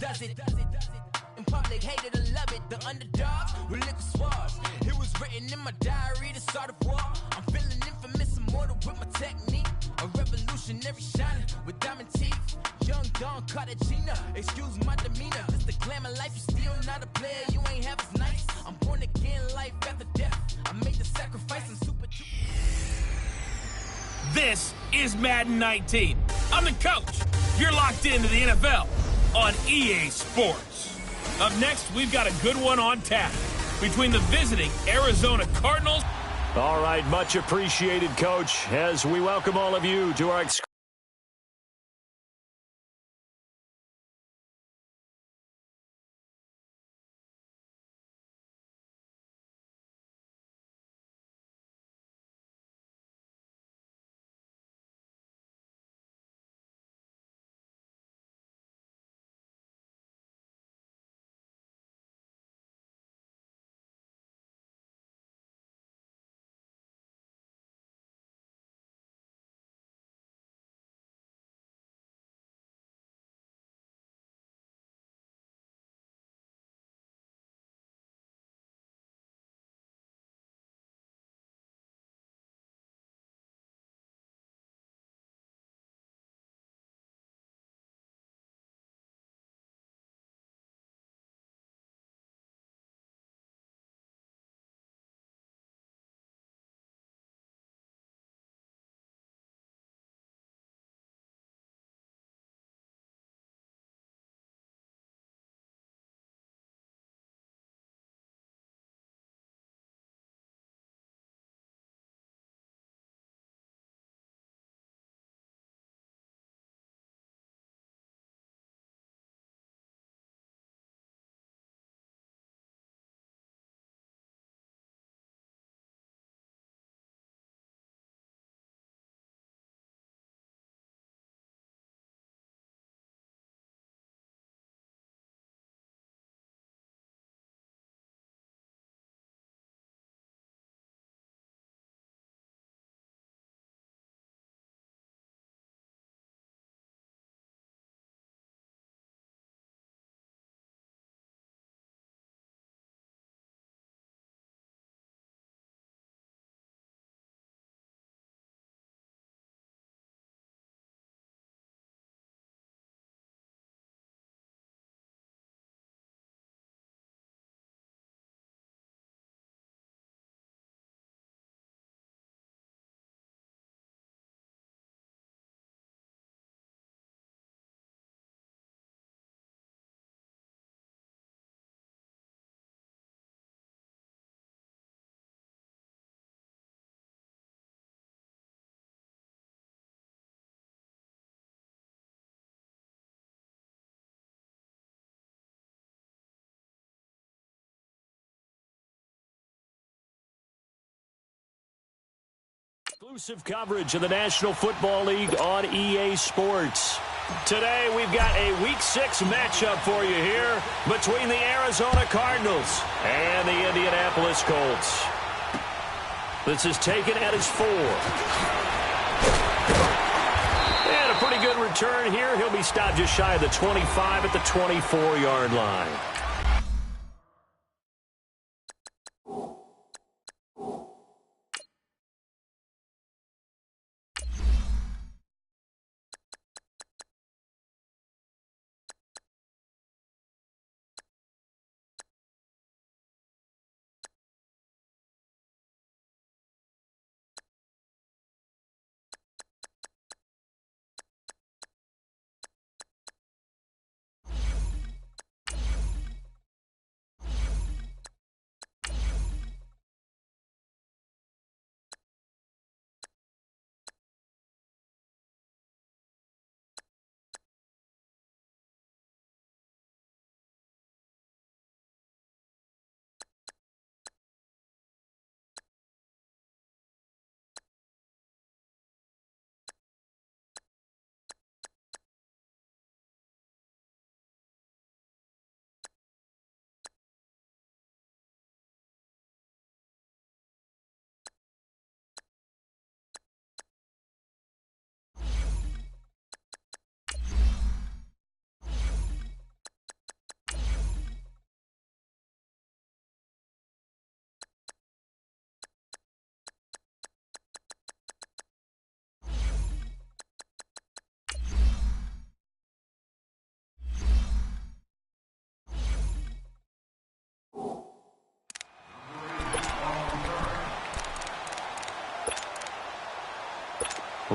does it. In public, hated or love it. The underdogs with liquor swords. It was written in my diary to start a war. I'm feeling infamous, immortal with my technique. A revolutionary shining with diamond teeth. Young Don Cartagena, excuse my demeanor. This the glamour life, you still not a player. You ain't half as nice. I'm born again, life after death. I made the sacrifice and super. This is Madden 19. I'm the coach. You're locked into the NFL on EA Sports. Up next, we've got a good one on tap between the visiting Arizona Cardinals. All right, much appreciated, Coach, as we welcome all of you to our exclusive coverage of the National Football League on EA Sports. Today, we've got a Week 6 matchup for you here between the Arizona Cardinals and the Indianapolis Colts. This is taken at his 4. And a pretty good return here. He'll be stopped just shy of the 25 at the 24-yard line.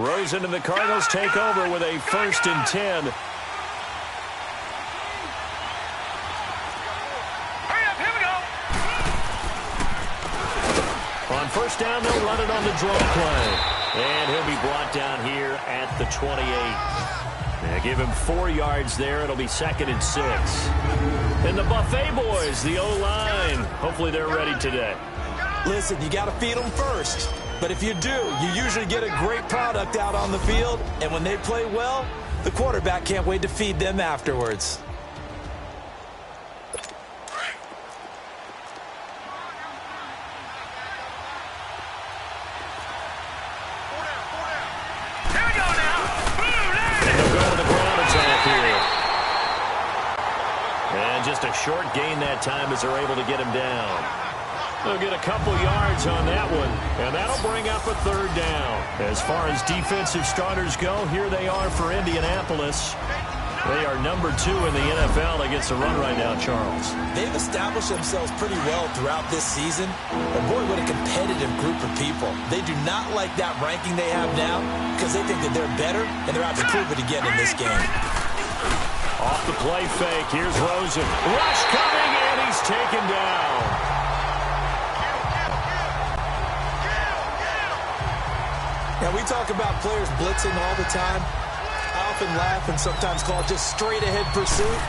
Rosen and the Cardinals take over with a 1st and 10. On 1st down, they'll run it on the draw play. And he'll be brought down here at the 28. They give him 4 yards there. It'll be 2nd and 6. And the Buffet boys, the O-line, hopefully they're ready today. Listen, you got to feed them first. But if you do, you usually get a great product out on the field. And when they play well, the quarterback can't wait to feed them afterwards. Just a short gain that time as they're able to get him down. They'll get a couple yards on that one, and that'll bring up a 3rd down. As far as defensive starters go, here they are for Indianapolis. They are number 2 in the NFL against the run right now, Charles. They've established themselves pretty well throughout this season. But boy, what a competitive group of people. They do not like that ranking they have now because they think that they're better, and they're out to prove it again in this game. Off the play fake, here's Rosen. Rush coming, and he's taken down. Now, we talk about players blitzing all the time. I often laugh and sometimes call it just straight-ahead pursuit.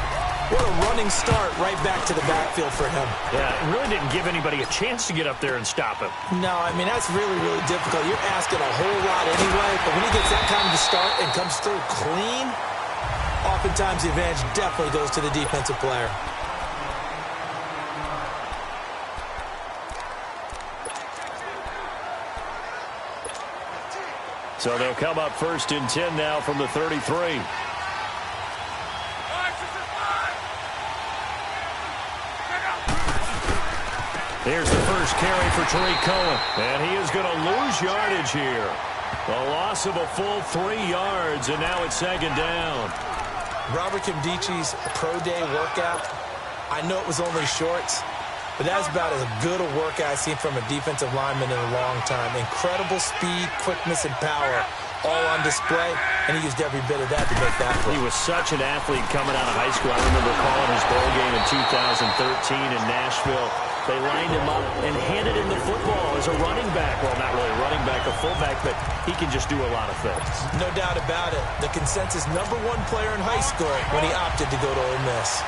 What a running start right back to the backfield for him. Yeah, it really didn't give anybody a chance to get up there and stop him. No, I mean, that's really, really difficult. You're asking a whole lot anyway, but when he gets that kind of a start and comes through clean, oftentimes the advantage definitely goes to the defensive player. So they'll come up 1st and 10 now from the 33. Here's the first carry for Tariq Cohen. And he is going to lose yardage here. A loss of a full 3 yards, and now it's 2nd down. Robert Nkemdiche's pro day workout, I know it was only shorts, but that's about as good a workout I've seen from a defensive lineman in a long time. Incredible speed, quickness, and power all on display, and he used every bit of that to make that play. He was such an athlete coming out of high school. I remember calling his bowl game in 2013 in Nashville. They lined him up and handed him the football as a running back. Well, not really a running back, a fullback, but he can just do a lot of things. No doubt about it. The consensus #1 player in high school when he opted to go to Ole Miss.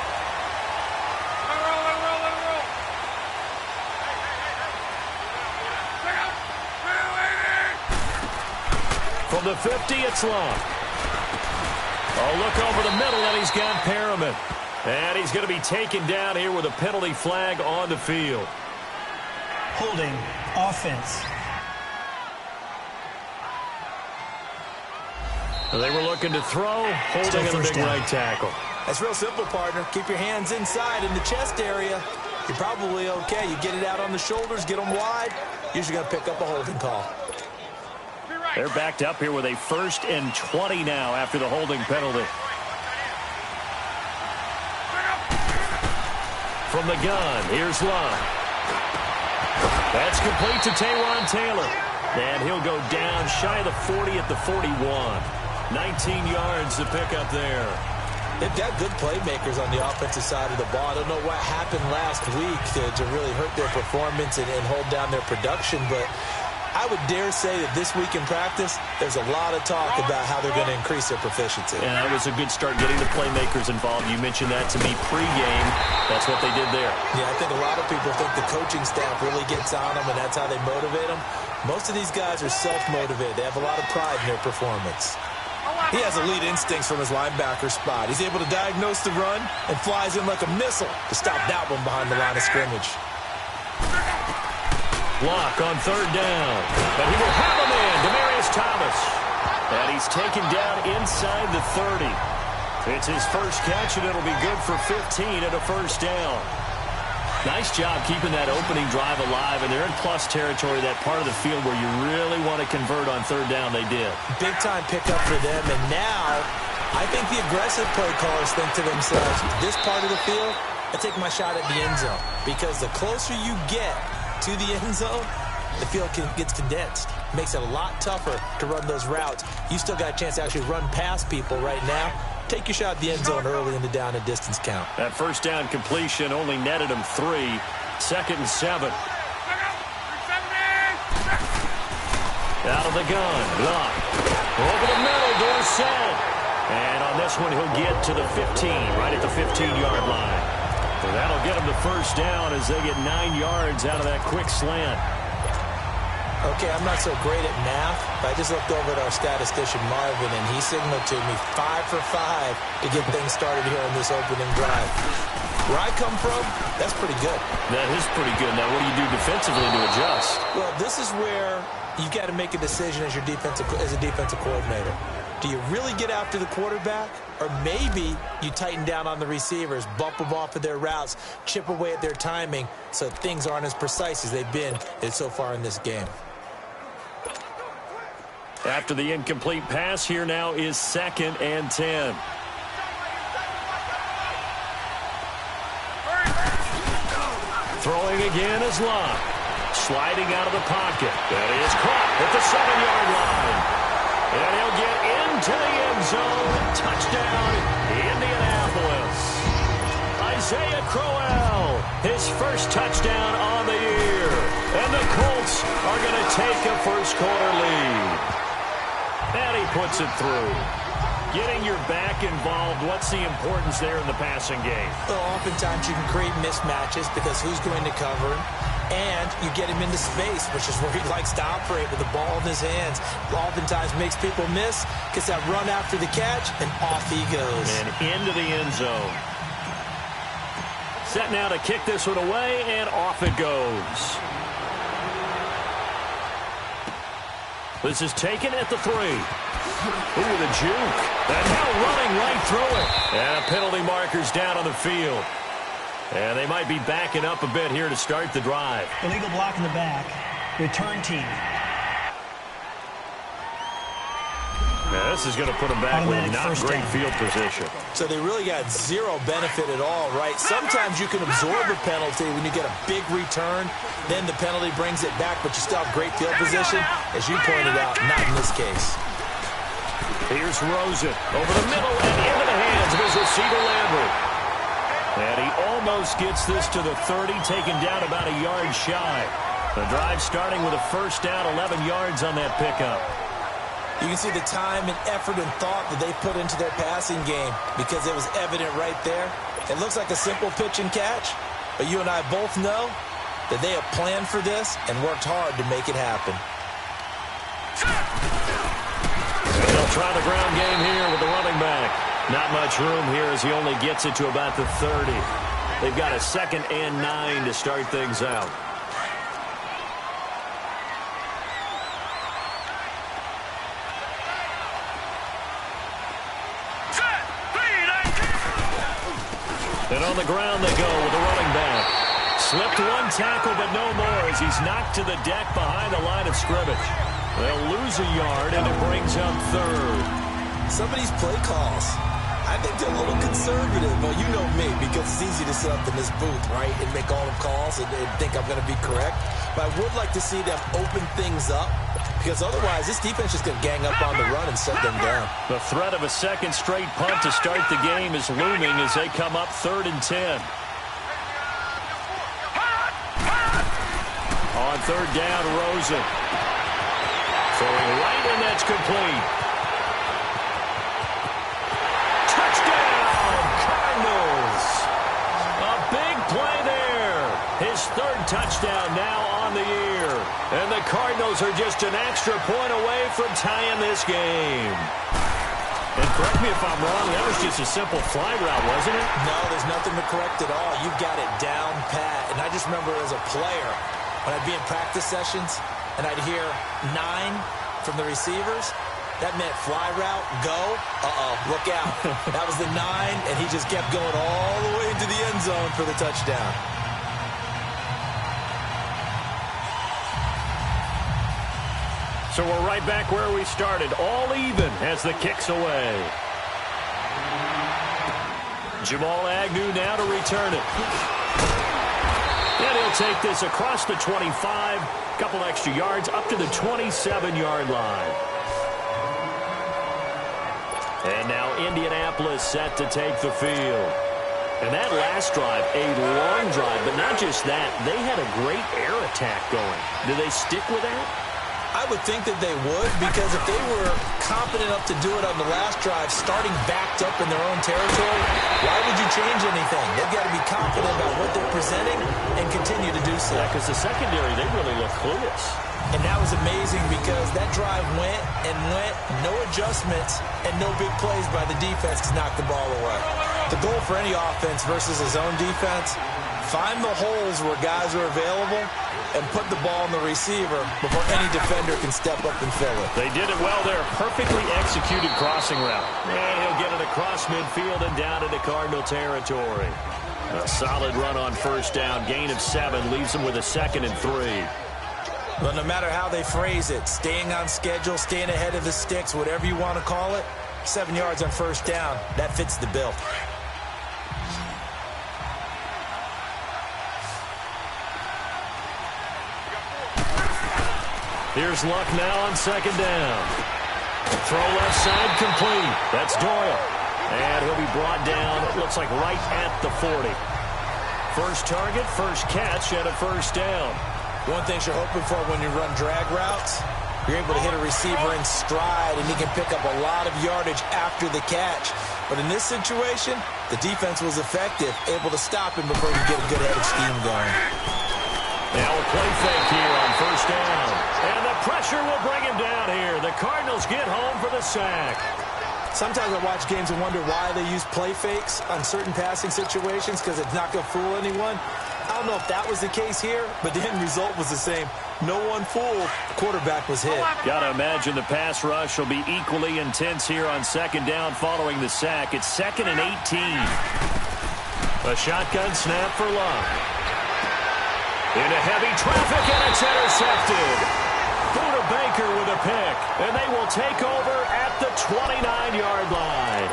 From the 50, it's long. Oh, look over the middle, and he's got Perriman. And he's going to be taken down here with a penalty flag on the field. Holding offense. They were looking to throw, holding on the big right tackle. That's real simple, partner. Keep your hands inside in the chest area. You're probably okay. You get it out on the shoulders, get them wide. Usually going to pick up a holding call. They're backed up here with a 1st and 20 now after the holding penalty. From the gun, here's Love. That's complete to Taywan Taylor. And he'll go down shy of the 40 at the 41. 19 yards to pick up there. They've got good playmakers on the offensive side of the ball. I don't know what happened last week to really hurt their performance and hold down their production, but I would dare say that this week in practice, there's a lot of talk about how they're going to increase their proficiency. And that was a good start getting the playmakers involved. You mentioned that to me pregame. That's what they did there. Yeah, I think a lot of people think the coaching staff really gets on them, and that's how they motivate them. Most of these guys are self-motivated. They have a lot of pride in their performance. He has elite instincts from his linebacker spot. He's able to diagnose the run and flies in like a missile to stop that one behind the line of scrimmage. Block on 3rd down. And he will have him in, Demaryius Thomas. And he's taken down inside the 30. It's his first catch, and it'll be good for 15 at a 1st down. Nice job keeping that opening drive alive, and they're in plus territory, that part of the field where you really want to convert on 3rd down. They did. Big-time pickup for them, and now I think the aggressive play callers think to themselves, this part of the field, I take my shot at the end zone, because the closer you get to the end zone, the field gets condensed. Makes it a lot tougher to run those routes. You still got a chance to actually run past people right now. Take your shot at the end zone early in the down and distance count. That first down completion only netted him 3. 2nd and 7. Out of the gun. Luck. Over the middle. Dorsett. And on this one, he'll get to the 15, right at the 15-yard line. So that'll get him the first down as they get 9 yards out of that quick slant. Okay, I'm not so great at math, but I just looked over at our statistician, Marvin, and he signaled to me 5 for 5 to get things started here on this opening drive. Where I come from, that's pretty good. That is pretty good. Now, what do you do defensively to adjust? Well, this is where you got to make a decision as a defensive coordinator. Do you really get after the quarterback? Or maybe you tighten down on the receivers, bump them off of their routes, chip away at their timing so things aren't as precise as they've been so far in this game. After the incomplete pass, here now is 2nd and 10. Throwing again is Locke. Sliding out of the pocket. That is caught at the 7-yard line. And he'll get into the end zone. Touchdown, Indianapolis. Isaiah Crowell, his first touchdown on the year. And the Colts are going to take a first-quarter lead. And he puts it through. Getting your back involved, what's the importance there in the passing game? Well, oftentimes you can create mismatches because who's going to cover him? And you get him into space, which is where he likes to operate with the ball in his hands. Oftentimes makes people miss, gets that run after the catch, and off he goes. And into the end zone. Set now to kick this one away, and off it goes. This is taken at the 3. Ooh, the juke. And now running right through it. And penalty markers down on the field. And they might be backing up a bit here to start the drive. Illegal block in the back. Return team. Now this is going to put them back with not great field position. So they really got zero benefit at all, right? Sometimes you can absorb a penalty when you get a big return. Then the penalty brings it back, but you still have great field position. As you pointed out, not in this case. Here's Rosen over the middle and into the hands of his receiver, Lambert. And he almost gets this to the 30, taken down about a yard shy. The drive starting with a first down, 11 yards on that pickup. You can see the time and effort and thought that they put into their passing game because it was evident right there. It looks like a simple pitch and catch, but you and I both know that they have planned for this and worked hard to make it happen. And they'll try the ground game here with the running back. Not much room here as he only gets it to about the 30. They've got a 2nd and 9 to start things out. And on the ground they go with the running back. Slipped one tackle, but no more as he's knocked to the deck behind the line of scrimmage. They'll lose a yard, and it brings up 3rd. Some of these play calls, I think they're a little conservative. Well, you know me, because it's easy to sit up in this booth, right, and make all the calls and think I'm going to be correct. But I would like to see them open things up, because otherwise this defense is going to gang up on the run and set them down. The threat of a second straight punt to start the game is looming as they come up 3rd and 10. On 3rd down, Rosen. Throwing right, and that's complete. Touchdown, Cardinals. A big play there. His 3rd touchdown now on the year. And the Cardinals are just an extra point away from tying this game. And correct me if I'm wrong, that was just a simple fly route, wasn't it? No, there's nothing to correct at all. You got it down pat. And I just remember as a player, when I'd be in practice sessions and I'd hear 9 from the receivers, that meant fly route, go, look out. That was the 9, and he just kept going all the way into the end zone for the touchdown. So we're right back where we started, all even as the kick's away. Jamal Agnew now to return it. And he'll take this across the 25, a couple extra yards up to the 27-yard line. And now Indianapolis set to take the field. And that last drive, a long drive, but not just that. They had a great air attack going. Do they stick with that? I would think that they would, because if they were confident enough to do it on the last drive, starting backed up in their own territory, why would you change anything? They've got to be confident about what they're presenting and continue to do so. Yeah, because the secondary, they really look clueless. And that was amazing because that drive went and went, no adjustments, and no big plays by the defense to knock the ball away. The goal for any offense versus his own defense, find the holes where guys are available and put the ball on the receiver before any defender can step up and fill it. They did it well there. Perfectly executed crossing route. And he'll get it across midfield and down into Cardinal territory. A solid run on first down. Gain of 7 leaves them with a 2nd and 3. Well, no matter how they phrase it, staying on schedule, staying ahead of the sticks, whatever you want to call it, 7 yards on first down, that fits the bill. Here's Luck now on 2nd down. Throw left side complete. That's Doyle. And he'll be brought down, it looks like right at the 40. First target, first catch, and a first down. One thing you're hoping for when you run drag routes, you're able to hit a receiver in stride, and he can pick up a lot of yardage after the catch. But in this situation, the defense was effective, able to stop him before he get a good head of steam going. Now a play fake here on first down. And the pressure will bring him down here. The Cardinals get home for the sack. Sometimes I watch games and wonder why they use play fakes on certain passing situations, because it's not going to fool anyone. I don't know if that was the case here, but the end result was the same. No one fooled. Quarterback was hit. Got to imagine the pass rush will be equally intense here on 2nd down following the sack. It's 2nd and 18. A shotgun snap for Luck. Into heavy traffic, and it's intercepted. Buda Baker with a pick, and they will take over at the 29-yard line.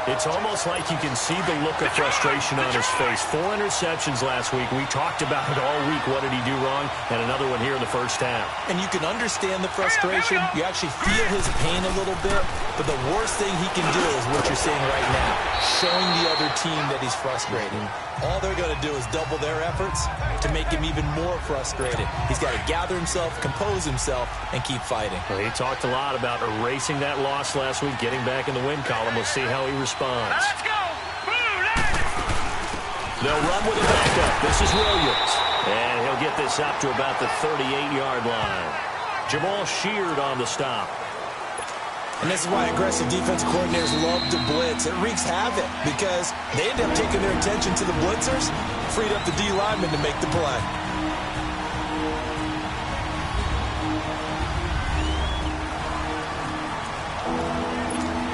It's almost like you can see the look of frustration on his face. 4 interceptions last week. We talked about it all week. What did he do wrong? And another one here in the first half. And you can understand the frustration. You actually feel his pain a little bit. But the worst thing he can do is what you're seeing right now, showing the other team that he's frustrated. All they're going to do is double their efforts to make him even more frustrated. He's got to gather himself, compose himself, and keep fighting. Well, he talked a lot about erasing that loss last week, getting back in the win column. We'll see how he responds. Now let's go! They'll run with a backup. This is Williams. And he'll get this up to about the 38-yard line. Jamal Sheard on the stop. And this is why aggressive defensive coordinators love to blitz. It wreaks havoc because they end up taking their attention to the blitzers, freed up the D lineman to make the play.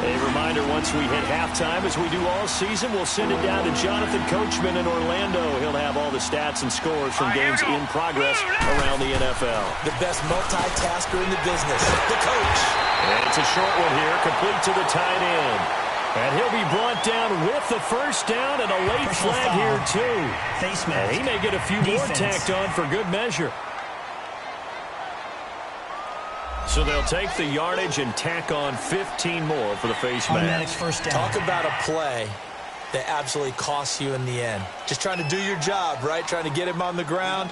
A reminder, once we hit halftime, as we do all season, we'll send it down to Jonathan Coachman in Orlando. He'll have all the stats and scores from games in progress around the NFL. The best multitasker in the business, the coach. And it's a short one here, complete to the tight end. And he'll be brought down with the first down and a late flag here, too. Face mask. And he may get a few more tacked on for good measure. So they'll take the yardage and tack on 15 more for the face mask. First down. Talk about a play that absolutely costs you in the end. Just trying to do your job, right? Trying to get him on the ground.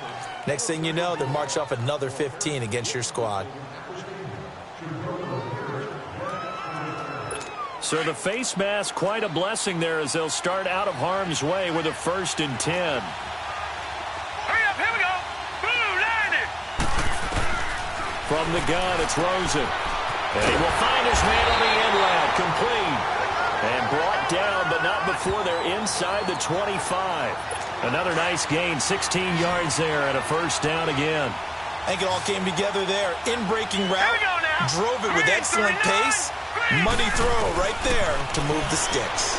Next thing you know, they're marched off another 15 against your squad. So the face mask, quite a blessing there as they'll start out of harm's way with a 1st and 10. Hurry up, here we go. Blue, line it. From the gun, it's Rosen. And he will find his man on the end route, complete. And brought down, but not before they're inside the 25. Another nice gain, 16 yards there and a first down again. I think it all came together there. In-breaking route, drove it with excellent pace. Money throw right there to move the sticks.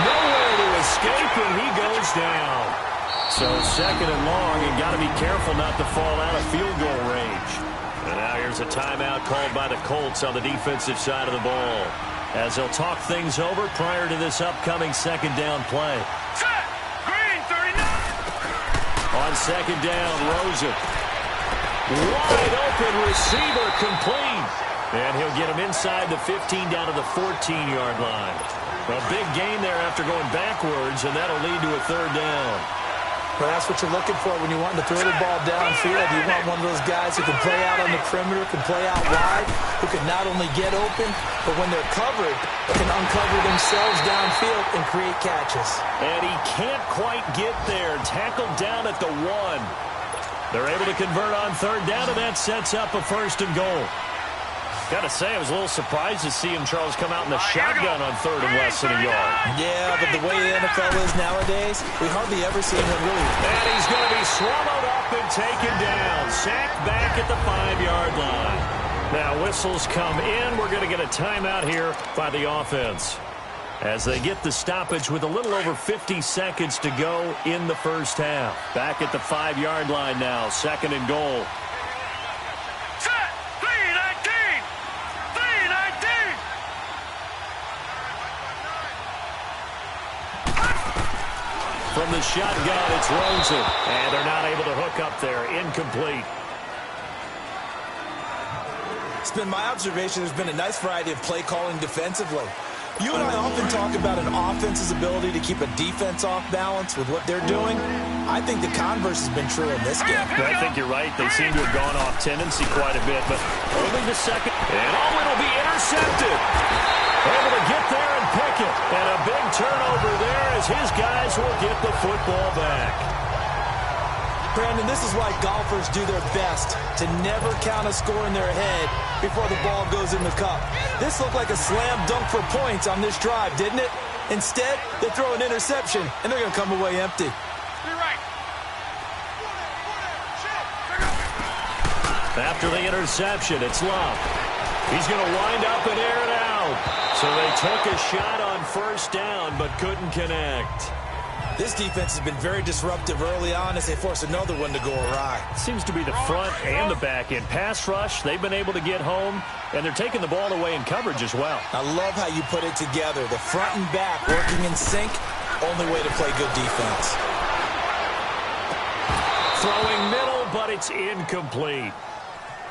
Nowhere to escape, and he goes down. So 2nd and long, and got to be careful not to fall out of field goal range. And now here's a timeout called by the Colts on the defensive side of the ball, as they'll talk things over prior to this upcoming 2nd down play. Set. Green, 39. second down. Rosen. Wide open receiver complete. And he'll get him inside the 15 down to the 14-yard line. A big gain there after going backwards, and that'll lead to a third down. Well, that's what you're looking for when you want to throw the ball downfield. You want one of those guys who can play out on the perimeter, can play out wide, who can not only get open, but when they're covered, can uncover themselves downfield and create catches. And he can't quite get there. Tackled down at the 1. They're able to convert on third down, and that sets up a 1st and goal. Got to say, I was a little surprised to see him, Charles, come out in the shotgun on 3rd and less than a yard. Yeah, but the way the NFL is nowadays, we hardly ever see him really. And he's going to be swallowed up and taken down. Sacked back at the 5-yard line. Now whistles come in. We're going to get a timeout here by the offense, as they get the stoppage with a little over 50 seconds to go in the first half. Back at the 5-yard line now, 2nd and goal. From the shotgun, it's Rosen. And they're not able to hook up there. Incomplete. It's been my observation there's been a nice variety of play calling defensively. You and I often talk about an offense's ability to keep a defense off balance with what they're doing. I think the converse has been true in this game. I think you're right. They seem to have gone off tendency quite a bit, but only the second. And it'll be intercepted. Able to get there and pick it. And a big turnover there as his guys will get the football back. Brandon, this is why golfers do their best to never count a score in their head before the ball goes in the cup. This looked like a slam dunk for points on this drive, didn't it? Instead, they throw an interception, and they're going to come away empty. After the interception, it's Love. He's going to wind up and air it out. So they took a shot on 1st down, but couldn't connect. This defense has been very disruptive early on as they force another one to go awry. Seems to be the front and the back end. Pass rush, they've been able to get home, and they're taking the ball away in coverage as well. I love how you put it together. The front and back working in sync, only way to play good defense. Throwing middle, but it's incomplete.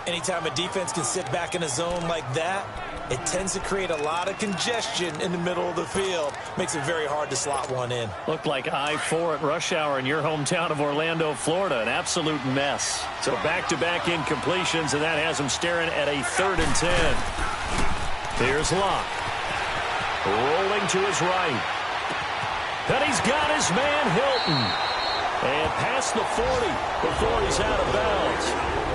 Anytime a defense can sit back in a zone like that, it tends to create a lot of congestion in the middle of the field. Makes it very hard to slot one in. Looked like I-4 at rush hour in your hometown of Orlando, Florida. An absolute mess. So back-to-back incompletions, and that has them staring at a 3rd and 10. Here's Locke. Rolling to his right. And he's got his man Hilton. And past the 40 before he's out of bounds.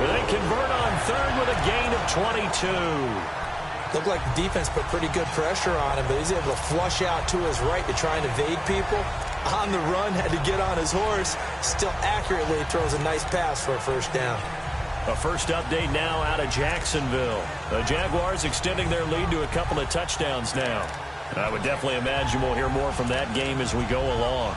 And they convert on 3rd with a gain of 22. Looked like the defense put pretty good pressure on him, but he's able to flush out to his right to try and evade people. On the run, had to get on his horse. Still accurately throws a nice pass for a 1st down. A first update now out of Jacksonville. The Jaguars extending their lead to a couple of touchdowns now. And I would definitely imagine we'll hear more from that game as we go along.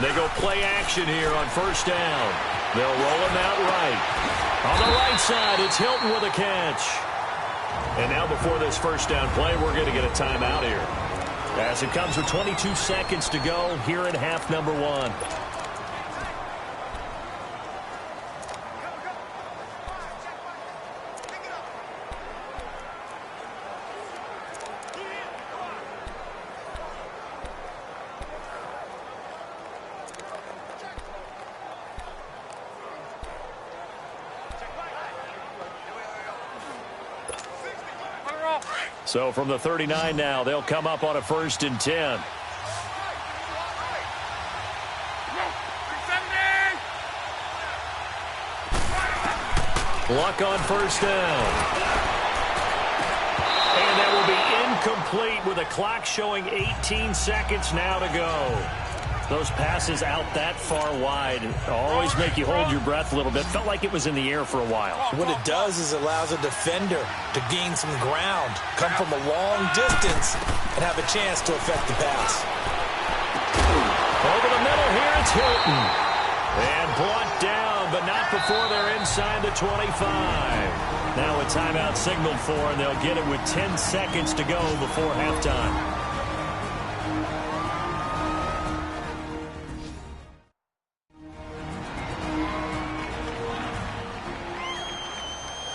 They go play action here on 1st down. They'll roll him out right. On the right side, it's Hilton with a catch. And now before this 1st down play, we're going to get a timeout here, as it comes with 22 seconds to go here in half number 1. So from the 39 now, they'll come up on a 1st and 10. Luck on 1st down. And that will be incomplete with a clock showing 18 seconds now to go. Those passes out that far wide always make you hold your breath a little bit. Felt like it was in the air for a while. What it does is it allows a defender to gain some ground, come from a long distance, and have a chance to affect the pass. Over the middle here, it's Hilton. And brought down, but not before they're inside the 25. Now a timeout signaled for, and they'll get it with 10 seconds to go before halftime.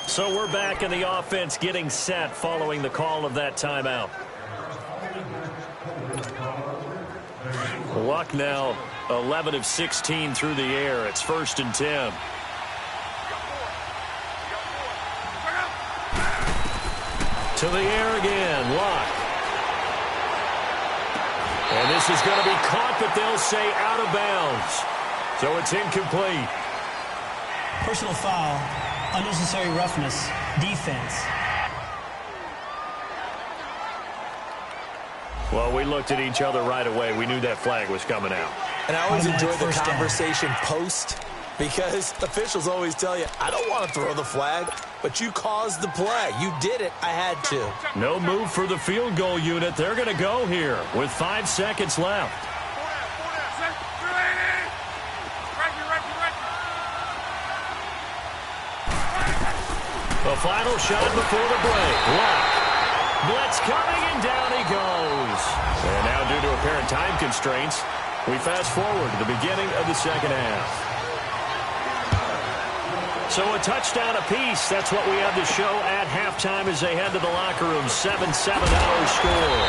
So we're back in the offense getting set following the call of that timeout. Luck now 11 of 16 through the air. It's 1st and 10. To the air again, Luck. And this is going to be caught, but they'll say out of bounds. So it's incomplete. Personal foul. Unnecessary roughness. Defense. Well, we looked at each other right away. We knew that flag was coming out. And I always enjoy the conversation post, because officials always tell you, I don't want to throw the flag, but you caused the play. You did it. I had to. No move for the field goal unit. They're going to go here with 5 seconds left. The final shot before the break. Luck. Blitz coming, and down he goes. And now, due to apparent time constraints, we fast forward to the beginning of the second half. So a touchdown apiece. That's what we have to show at halftime as they head to the locker room. 7-7 our score.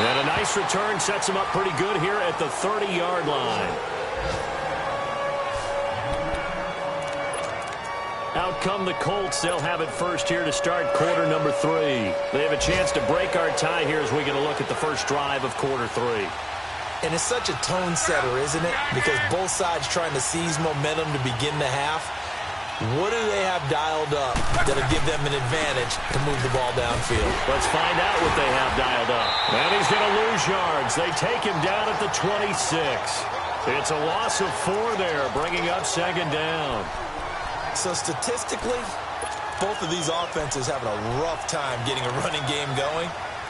And a nice return sets them up pretty good here at the 30-yard line. Out come the Colts. They'll have it first here to start quarter number 3. They have a chance to break our tie here as we get a look at the first drive of quarter 3. And it's such a tone setter, isn't it? Because both sides trying to seize momentum to begin the half. What do they have dialed up that'll give them an advantage to move the ball downfield? Let's find out what they have dialed up. And he's going to lose yards. They take him down at the 26. It's a loss of 4 there, bringing up 2nd down. So statistically, both of these offenses having a rough time getting a running game going.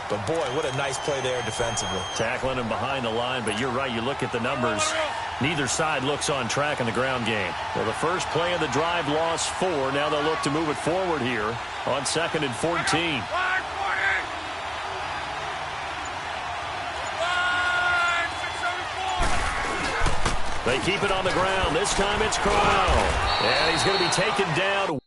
But, boy, what a nice play there defensively. Tackling him behind the line, but you're right. You look at the numbers. Neither side looks on track in the ground game. Well, the first play of the drive lost 4. Now they'll look to move it forward here on 2nd and 14. They keep it on the ground. This time it's Corral. And he's going to be taken down.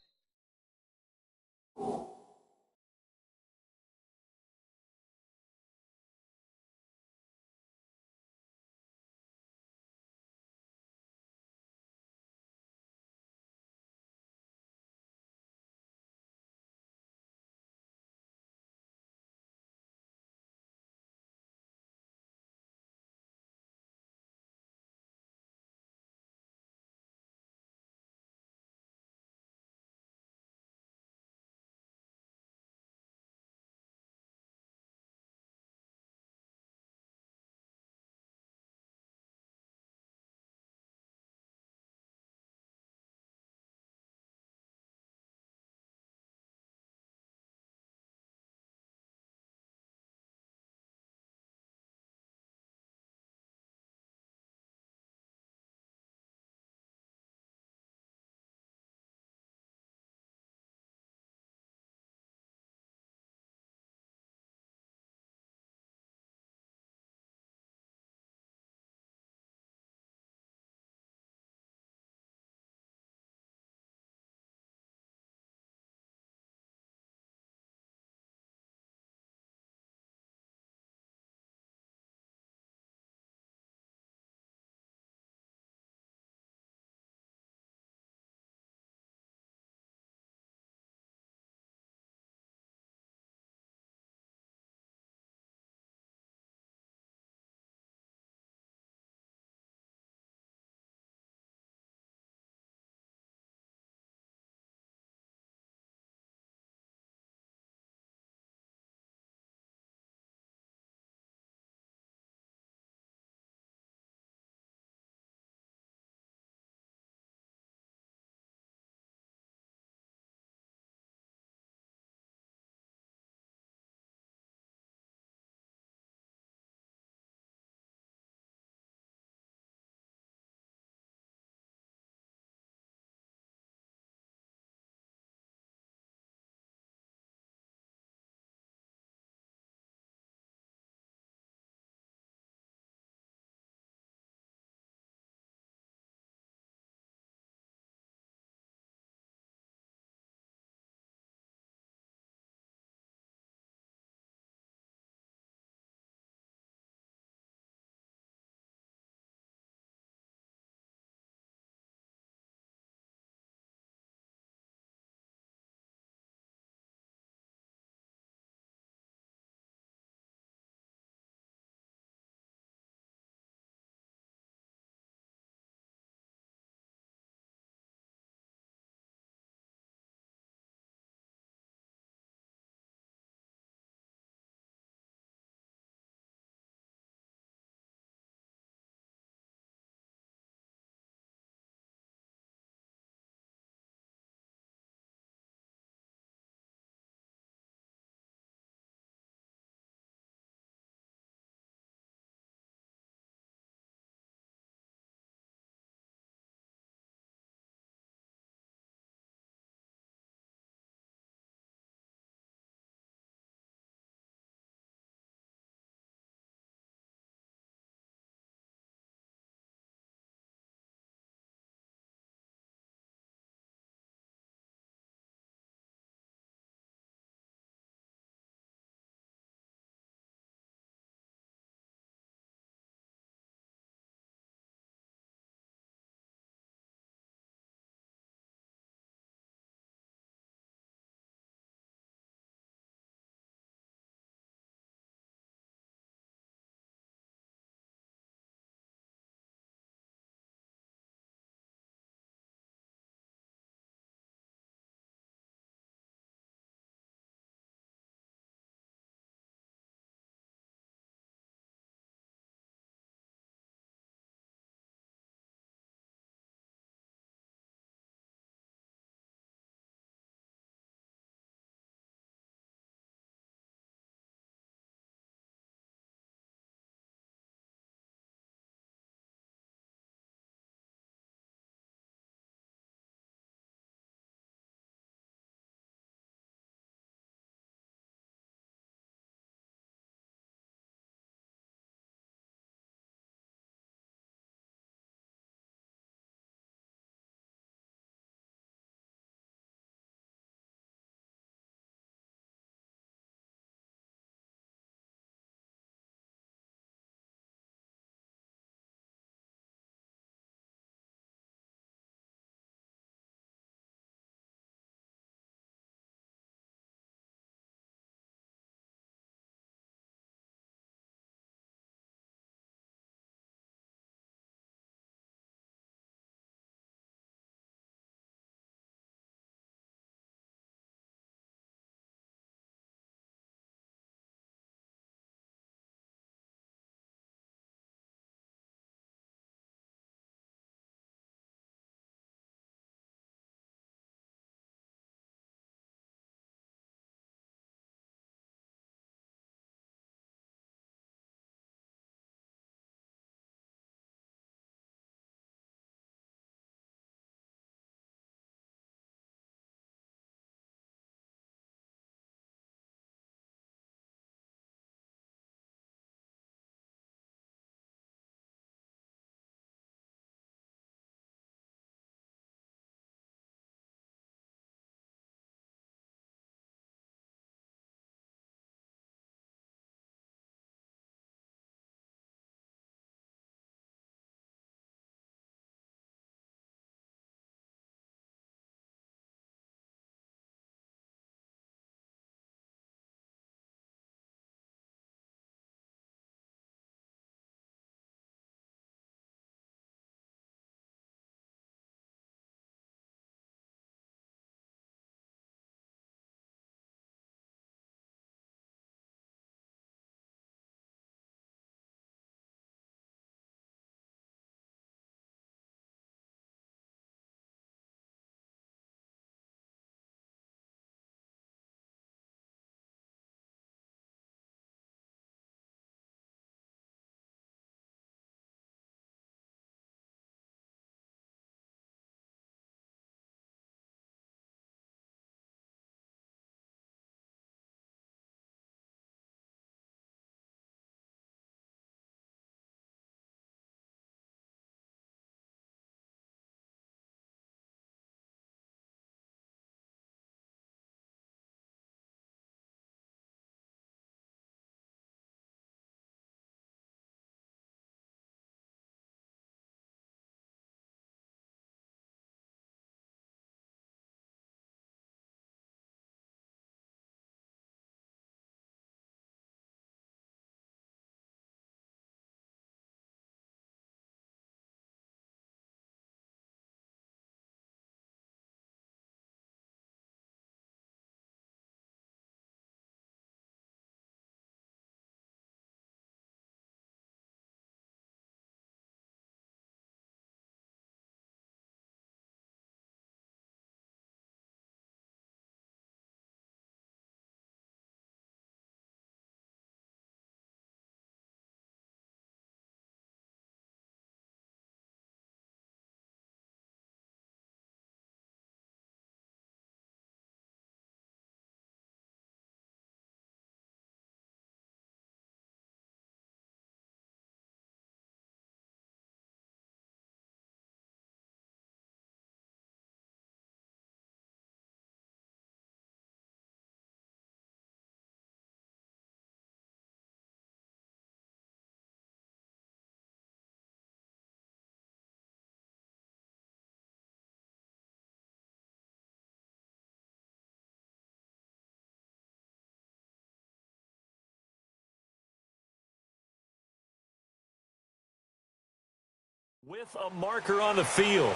With a marker on the field.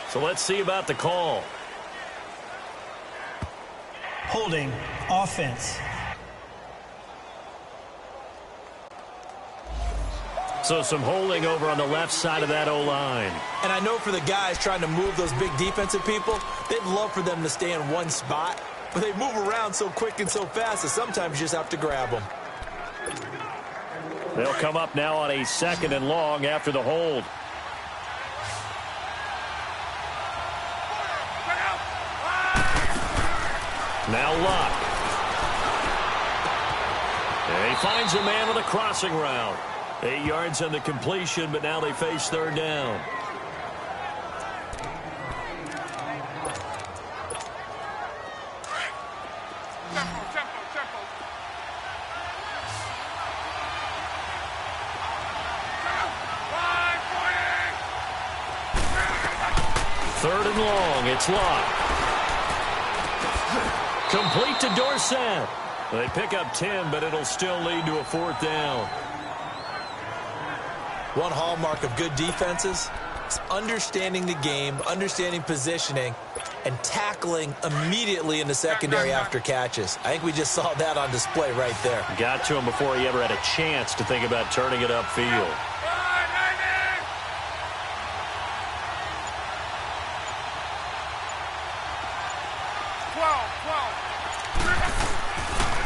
So let's see about the call. Holding, offense. So some holding over on the left side of that O-line. And I know for the guys trying to move those big defensive people, they'd love for them to stay in one spot, but they move around so quick and so fast that sometimes you just have to grab them. They'll come up now on a 2nd and long after the hold. Now Luck. And he finds a man with a crossing route. 8 yards on the completion, but now they face 3rd down. Third and long, it's Luck. Complete to Dorsett. They pick up 10, but it'll still lead to a 4th down. One hallmark of good defenses is understanding the game, understanding positioning, and tackling immediately in the secondary after catches. I think we just saw that on display right there. Got to him before he ever had a chance to think about turning it upfield.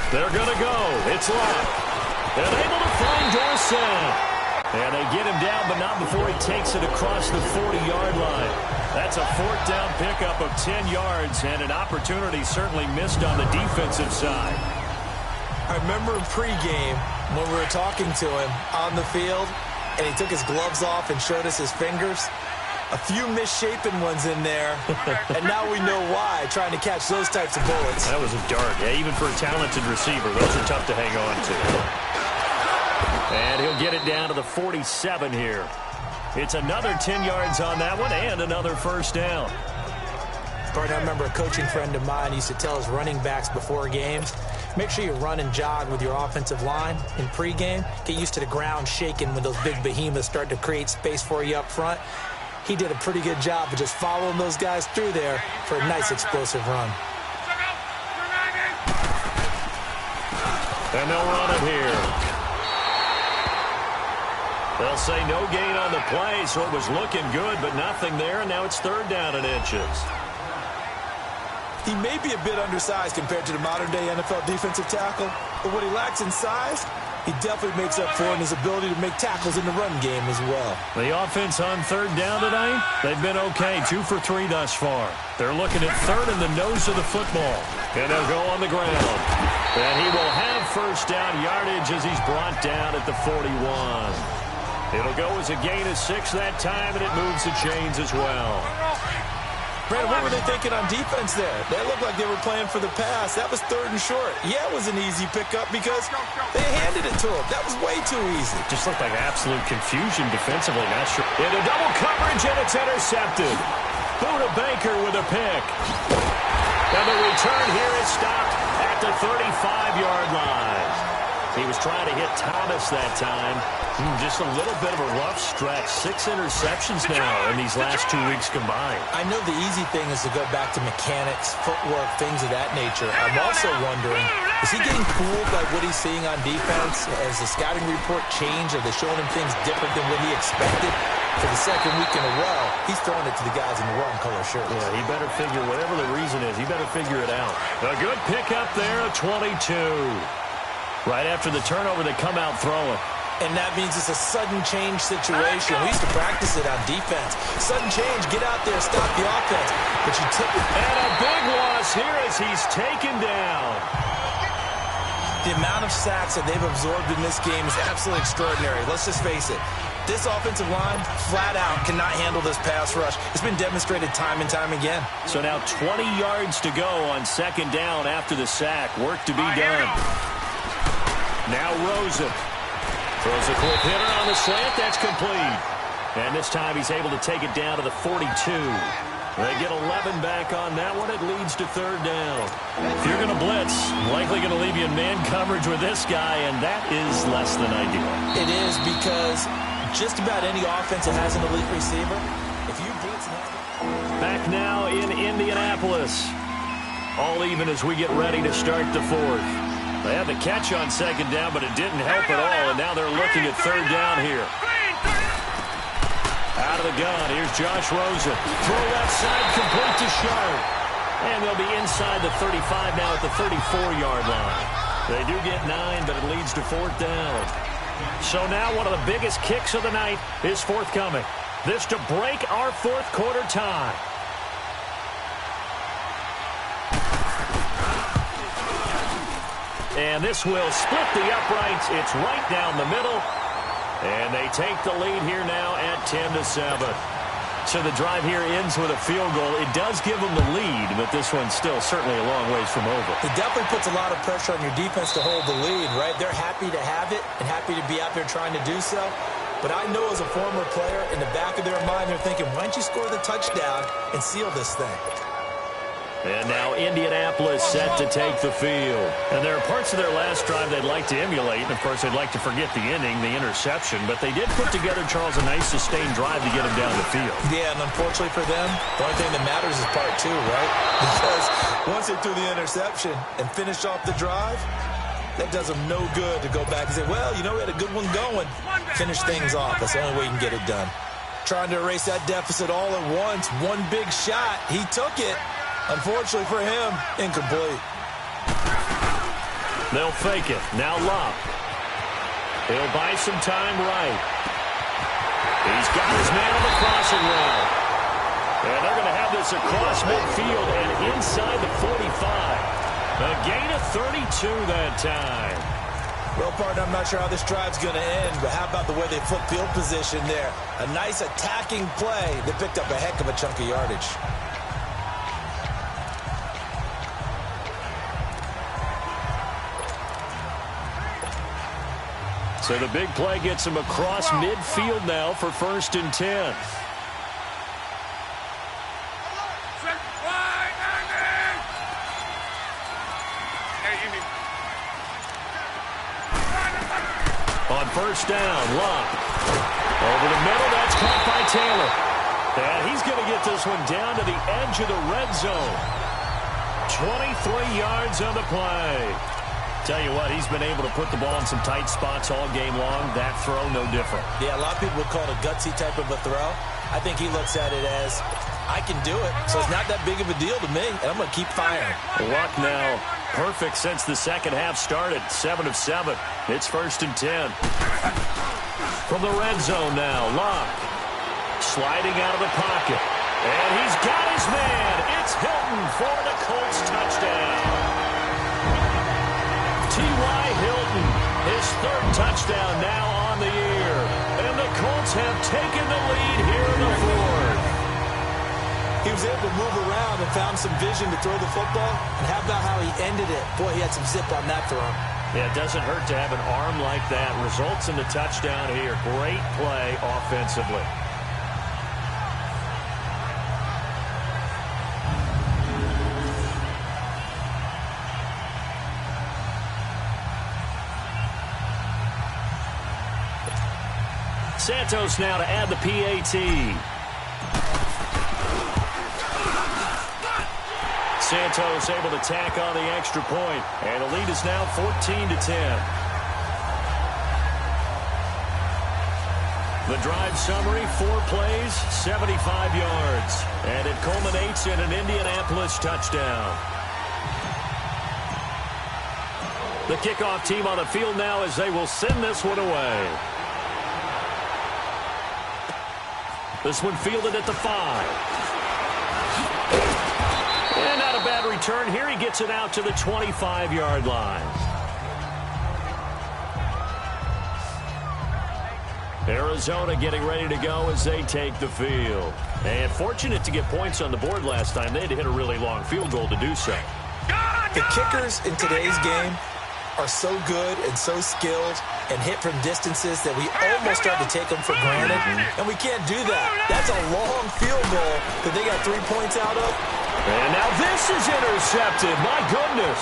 They're going to go. It's Luck. They're able to find Dorsett. And they get him down, but not before he takes it across the 40-yard line. That's a 4th down pickup of 10 yards, and an opportunity certainly missed on the defensive side. I remember in pregame when we were talking to him on the field, and he took his gloves off and showed us his fingers. A few misshapen ones in there, and now we know why, trying to catch those types of bullets. That was a dart. Yeah, even for a talented receiver, those are tough to hang on to. And he'll get it down to the 47 here. It's another 10 yards on that one and another 1st down. Bart, I remember a coaching friend of mine used to tell his running backs before games, make sure you run and jog with your offensive line in pregame. Get used to the ground shaking when those big behemoths start to create space for you up front. He did a pretty good job of just following those guys through there for a nice explosive run. And they'll run it here. They'll say no gain on the play, so it was looking good, but nothing there, and now it's 3rd down and inches. He may be a bit undersized compared to the modern-day NFL defensive tackle, but what he lacks in size, he definitely makes up for in his ability to make tackles in the run game as well. The offense on 3rd down tonight, they've been okay, 2 for 3 thus far. They're looking at 3rd in the nose of the football, and they'll go on the ground. And he will have 1st down yardage as he's brought down at the 41. It'll go as a gain of 6 that time, and it moves the chains as well. Brandon, what were they thinking on defense there? They looked like they were playing for the pass. That was 3rd and short. Yeah, it was an easy pickup because they handed it to him. That was way too easy. Just looked like absolute confusion defensively. Not sure. Into double coverage, and it's intercepted. Buda Baker with a pick. And the return here is stopped at the 35-yard line. He was trying to hit Thomas that time. Just a little bit of a rough stretch. 6 interceptions now in these last 2 weeks combined. I know the easy thing is to go back to mechanics, footwork, things of that nature. I'm also wondering, is he getting fooled by what he's seeing on defense? Has the scouting report changed? Are they showing him things different than what he expected? For the 2nd week in a row, he's throwing it to the guys in the wrong color shirts. Yeah, he better figure, whatever the reason is, he better figure it out. A good pickup there, a 22. Right after the turnover, they come out throwing. And that means it's a sudden change situation. We used to practice it on defense. Sudden change, get out there, stop the offense. But you tip it. And a big loss here as he's taken down. The amount of sacks that they've absorbed in this game is absolutely extraordinary. Let's just face it. This offensive line, flat out, cannot handle this pass rush. It's been demonstrated time and time again. So now 20 yards to go on 2nd down after the sack. Work to be done. Now Rosen. Throws a quick hitter on the slant. That's complete. And this time he's able to take it down to the 42. They get 11 back on that one. It leads to 3rd down. If you're going to blitz, likely going to leave you in man coverage with this guy, and that is less than ideal. It is because just about any offense that has an elite receiver, if you blitz and have it. Back now in Indianapolis. All even as we get ready to start the fourth. They had the catch on second down, but it didn't help at all, and now they're looking at third down here. Out of the gun, here's Josh Rosen. Throw left side, complete to Sharp. And they'll be inside the 35 now at the 34-yard line. They do get 9, but it leads to fourth down. So now one of the biggest kicks of the night is forthcoming. This to break our fourth quarter tie. And this will split the uprights. It's right down the middle. And they take the lead here now at 10-7. So the drive here ends with a field goal. It does give them the lead, but this one's still certainly a long ways from over. It definitely puts a lot of pressure on your defense to hold the lead, right? They're happy to have it and happy to be out there trying to do so. But I know as a former player, in the back of their mind, they're thinking, why don't you score the touchdown and seal this thing? And now Indianapolis set to take the field. And there are parts of their last drive they'd like to emulate. And, of course, they'd like to forget the inning, the interception. But they did put together, Charles, a nice sustained drive to get them down the field. Yeah, and unfortunately for them, the only thing that matters is part 2, right? Because once they threw the interception and finished off the drive, that does them no good to go back and say, well, you know, we had a good one going. Finish things off. That's the only way you can get it done. Trying to erase that deficit all at once. One big shot. He took it. Unfortunately for him, incomplete. They'll fake it. Now Locke. He'll buy some time right. He's got his man on the crossing route. And they're going to have this across midfield and inside the 45. A gain of 32 that time. Well, partner, I'm not sure how this drive's going to end, but how about the way they flip field position there? A nice attacking play that picked up a heck of a chunk of yardage. So the big play gets him across midfield now for 1st and 10. On 1st down, Locke. Over the middle, that's caught by Taylor. And he's going to get this one down to the edge of the red zone. 23 yards on the play. Tell you what, he's been able to put the ball in some tight spots all game long. That throw, no different. Yeah, a lot of people would call it a gutsy type of a throw. I think he looks at it as, I can do it, so it's not that big of a deal to me, and I'm going to keep firing. Luck now perfect since the second half started. 7 of 7. It's 1st and 10. From the red zone now, Luck sliding out of the pocket. And he's got his man. It's Hilton for the Colts touchdown. T.Y. Hilton, his 3rd touchdown now on the year. And the Colts have taken the lead here in the 4th. He was able to move around and found some vision to throw the football. And how about how he ended it? Boy, he had some zip on that throw. Yeah, it doesn't hurt to have an arm like that. Results in the touchdown here. Great play offensively. Santos now to add the PAT. Santos able to tack on the extra point, and the lead is now 14-10. The drive summary, 4 plays, 75 yards, and it culminates in an Indianapolis touchdown. The kickoff team on the field now as they will send this one away. This one fielded at the 5. And not a bad return here. He gets it out to the 25-yard line. Arizona getting ready to go as they take the field. And fortunate to get points on the board last time. They had to hit a really long field goal to do so. The kickers in today's game are so good and so skilled and hit from distances that we almost start to take them for granted, and we can't do that. That's a long field goal that they got 3 points out of. And now this is intercepted. My goodness.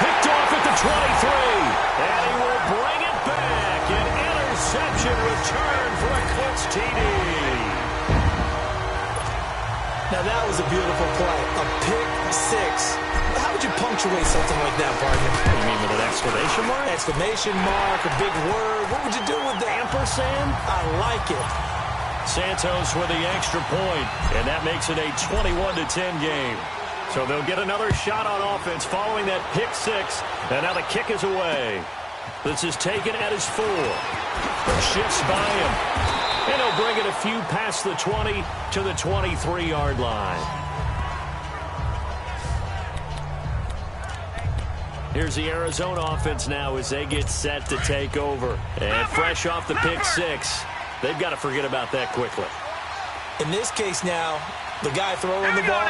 Picked off at the 23. And he will bring it back. An interception reception, return for a Colts TD. Now that was a beautiful play, a pick six. How would you punctuate something like that, partner? You mean with an exclamation mark? Exclamation mark, a big word. What would you do with that? Ampersand? I like it. Santos with the extra point, and that makes it a 21-10 game. So they'll get another shot on offense following that pick six, and now the kick is away. This is taken at his 4. Shifts by him, and he'll bring it a few past the 20 to the 23-yard line. Here's the Arizona offense now as they get set to take over. And fresh off the pick six, they've got to forget about that quickly. In this case now, the guy throwing the ball,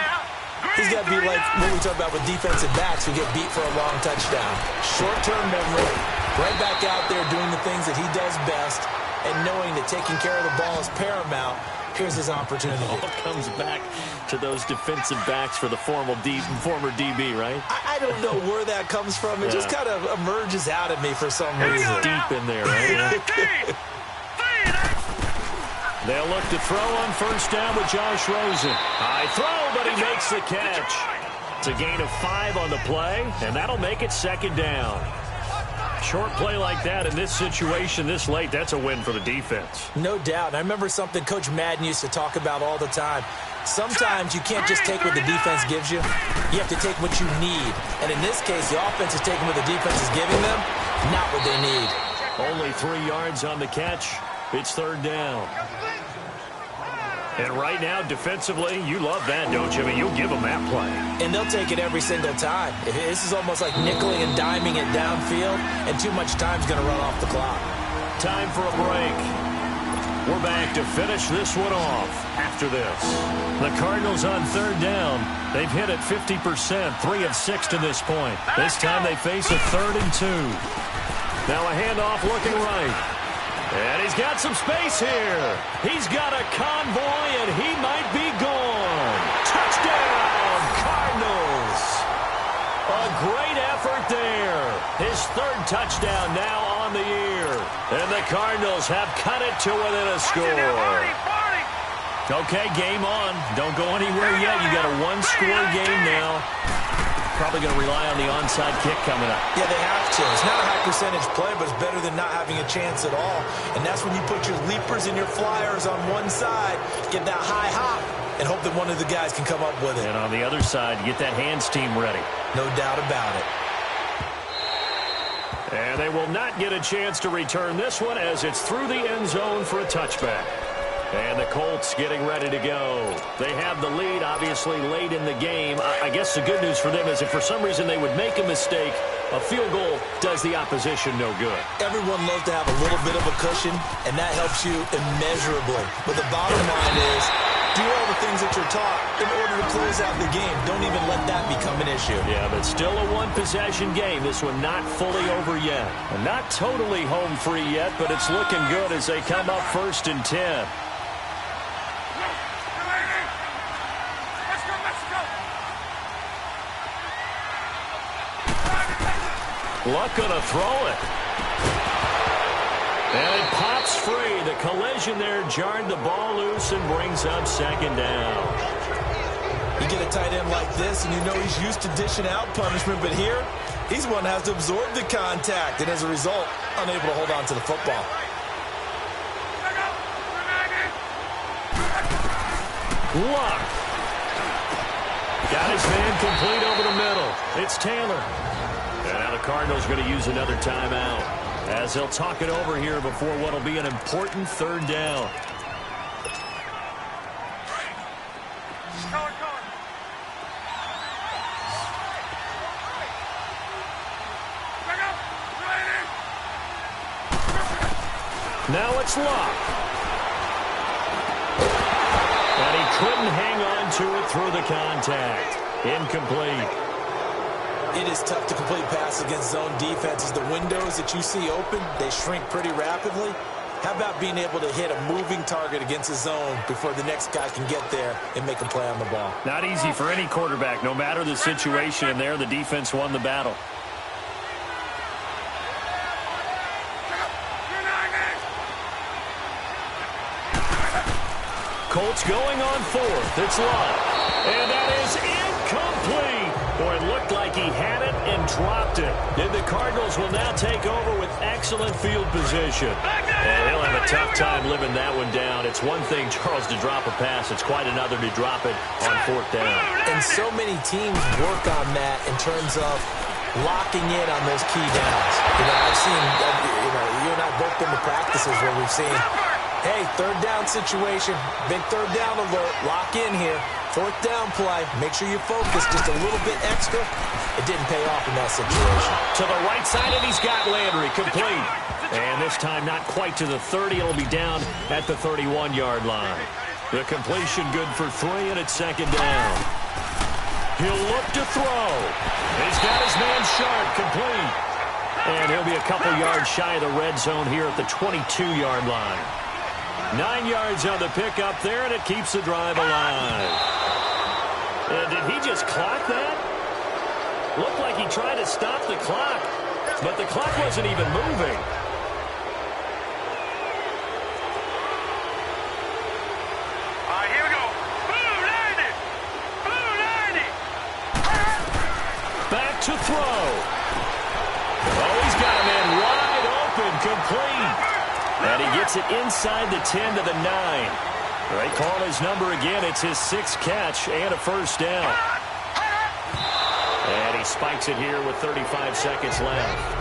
he's got to be like what we talk about with defensive backs who get beat for a long touchdown. Short-term memory, right back out there doing the things that he does best, and knowing that taking care of the ball is paramount. Here's his opportunity. It all comes back to those defensive backs for the former DB, right? I don't know where that comes from. It just kind of emerges out of me for some reason. Deep in there, right? They'll look to throw on first down with Josh Rosen. High throw, but he makes the catch. It's a gain of 5 on the play, and that'll make it second down. Short play like that in this situation this late, that's a win for the defense. No doubt. And I remember something Coach Madden used to talk about all the time. Sometimes you can't just take what the defense gives you. You have to take what you need. And in this case, the offense is taking what the defense is giving them, not what they need. Only 3 yards on the catch. It's third down. And right now, defensively, you love that, don't you? I mean, you'll give them that play. And they'll take it every single time. This is almost like nickeling and diming it downfield, and too much time's going to run off the clock. Time for a break. We're back to finish this one off after this. The Cardinals on third down. They've hit it 50%, 3 of 6 to this point. This time they face a 3rd and 2. Now a handoff looking right. And he's got some space here. He's got a convoy, and he might be gone. Touchdown, Cardinals. A great effort there. His 3rd touchdown now on the year. And the Cardinals have cut it to within a score. Okay, game on. Don't go anywhere yet. You got a 1-score game now. Probably going to rely on the onside kick coming up. Yeah, they have to. It's not a high percentage play, but it's better than not having a chance at all. And that's when you put your leapers and your flyers on one side, get that high hop, and hope that one of the guys can come up with it. And on the other side, get that hands team ready. No doubt about it. And they will not get a chance to return this one as it's through the end zone for a touchback. And the Colts getting ready to go. They have the lead, obviously, late in the game. I guess the good news for them is if for some reason they would make a mistake, a field goal does the opposition no good. Everyone loves to have a little bit of a cushion, and that helps you immeasurably. But the bottom line is, do all the things that you're taught in order to close out the game. Don't even let that become an issue. Yeah, but still a one-possession game. This one not fully over yet. And not totally home free yet, but it's looking good as they come up 1st and 10. Luck gonna throw it. And it pops free. The collision there jarred the ball loose and brings up second down. You get a tight end like this, and you know he's used to dishing out punishment, but here, he's one that has to absorb the contact, and as a result, unable to hold on to the football. Luck. Got his man complete over the middle. It's Taylor. And now the Cardinals going to use another timeout as they'll talk it over here before what will be an important third down. Now it's Luck. And he couldn't hang on to it through the contact. Incomplete. It is tough to complete pass against zone defenses. The windows that you see open, they shrink pretty rapidly. How about being able to hit a moving target against a zone before the next guy can get there and make a play on the ball? Not easy for any quarterback, no matter the situation, and there the defense won the battle. Colts going on fourth. It's Love. And that is incomplete. Boy, it looked like he had it and dropped it. And the Cardinals will now take over with excellent field position. And he'll have a tough time living that one down. It's one thing, Charles, to drop a pass. It's quite another to drop it on fourth down. And so many teams work on that in terms of locking in on those key downs. I've seen, you and I both been to practices where we've seen, hey, third down situation, big third down alert, lock in here. Fourth down play, make sure you focus just a little bit extra. It didn't pay off in that situation. To the right side, and he's got Landry complete. And this time not quite to the 30. It'll be down at the 31-yard line. The completion good for 3, and it's second down. He'll look to throw. He's got his man Sharp complete. And he'll be a couple yards shy of the red zone here at the 22-yard line. 9 yards on the pickup there, and it keeps the drive alive. Did he just clock that? Looked like he tried to stop the clock, but the clock wasn't even moving. Here we go. Blue 90. Blue 90. Back to throw. Oh, he's got a man wide open, complete. And he gets it inside the 10 to the 9. They call his number again. It's his 6th catch and a first down. And he spikes it here with 35 seconds left.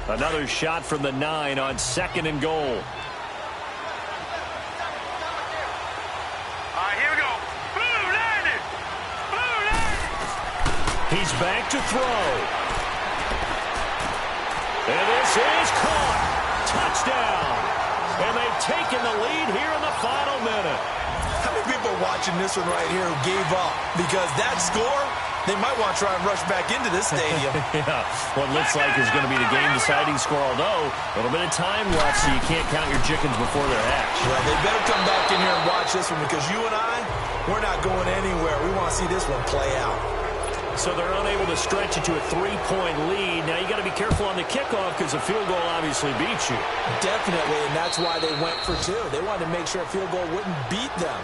Another shot from the 9 on 2nd and goal. Here we go. Blue 90. Blue 90. He's back to throw. And this is caught. Touchdown. And they've taken the lead here in the final minute. How many people are watching this one right here who gave up? Because that score, they might want to try and rush back into this stadium. Yeah, what looks like is going to be the game-deciding score, although a little bit of time left, so you can't count your chickens before they're hatched. Well, they better come back in here and watch this one because you and I, we're not going anywhere. We want to see this one play out. So they're unable to stretch it to a 3-point lead. Now you got to be careful on the kickoff because a field goal obviously beats you. Definitely, and that's why they went for 2. They wanted to make sure a field goal wouldn't beat them.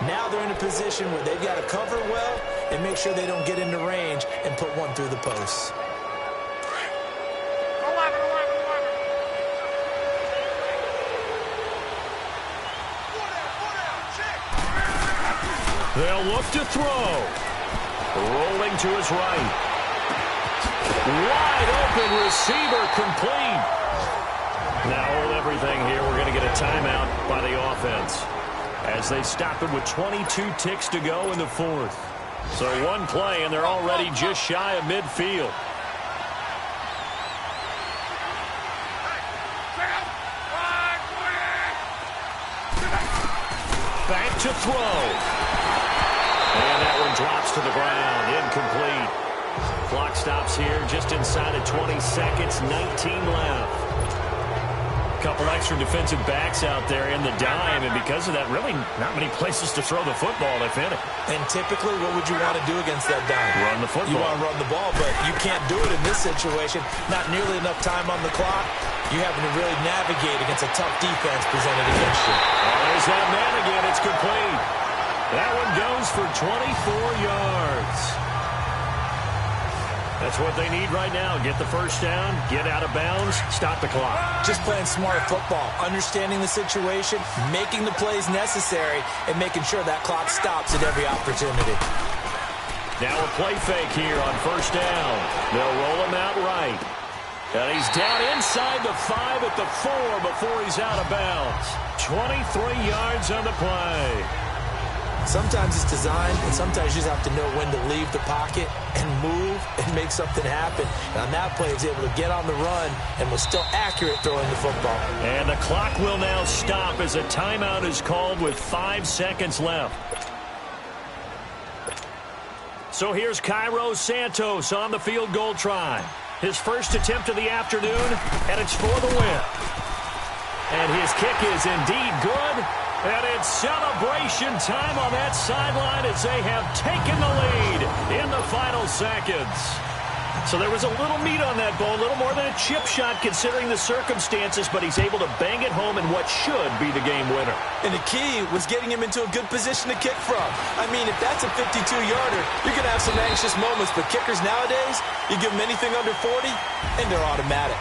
Now they're in a position where they've got to cover well and make sure they don't get into range and put one through the posts. 11. They'll look to throw. Rolling to his right. Wide open receiver complete. Now hold everything here. We're going to get a timeout by the offense as they stop it with 22 ticks to go in the 4th. So one play, and they're already just shy of midfield. Back to throw. And that one drops to the ground. Incomplete. Clock stops here just inside of 20 seconds. 19 left. Couple extra defensive backs out there in the dime, and because of that, really not many places to throw the football, if any. And typically, what would you want to do against that dime? Run the football. You want to run the ball, but you can't do it in this situation. Not nearly enough time on the clock. You having to really navigate against a tough defense presented against you. Oh, there's that man again. It's complete. That one goes for 24 yards. That's what they need right now. Get the first down, get out of bounds, stop the clock. Just playing smart football, understanding the situation, making the plays necessary, and making sure that clock stops at every opportunity. Now a play fake here on first down. They'll roll him out right. And he's down inside the 5 at the 4 before he's out of bounds. 23 yards on the play. Sometimes it's designed, and sometimes you just have to know when to leave the pocket and move and make something happen. And on that play, he was able to get on the run and was still accurate throwing the football. And the clock will now stop as a timeout is called with 5 seconds left. So here's Cairo Santos on the field goal try. His first attempt of the afternoon, and it's for the win. And his kick is indeed good. And it's celebration time on that sideline as they have taken the lead in the final seconds. So there was a little meat on that bone, a little more than a chip shot considering the circumstances, but he's able to bang it home in what should be the game winner. And the key was getting him into a good position to kick from. I mean, if that's a 52-yarder, you're going to have some anxious moments, but kickers nowadays, you give them anything under 40, and they're automatic.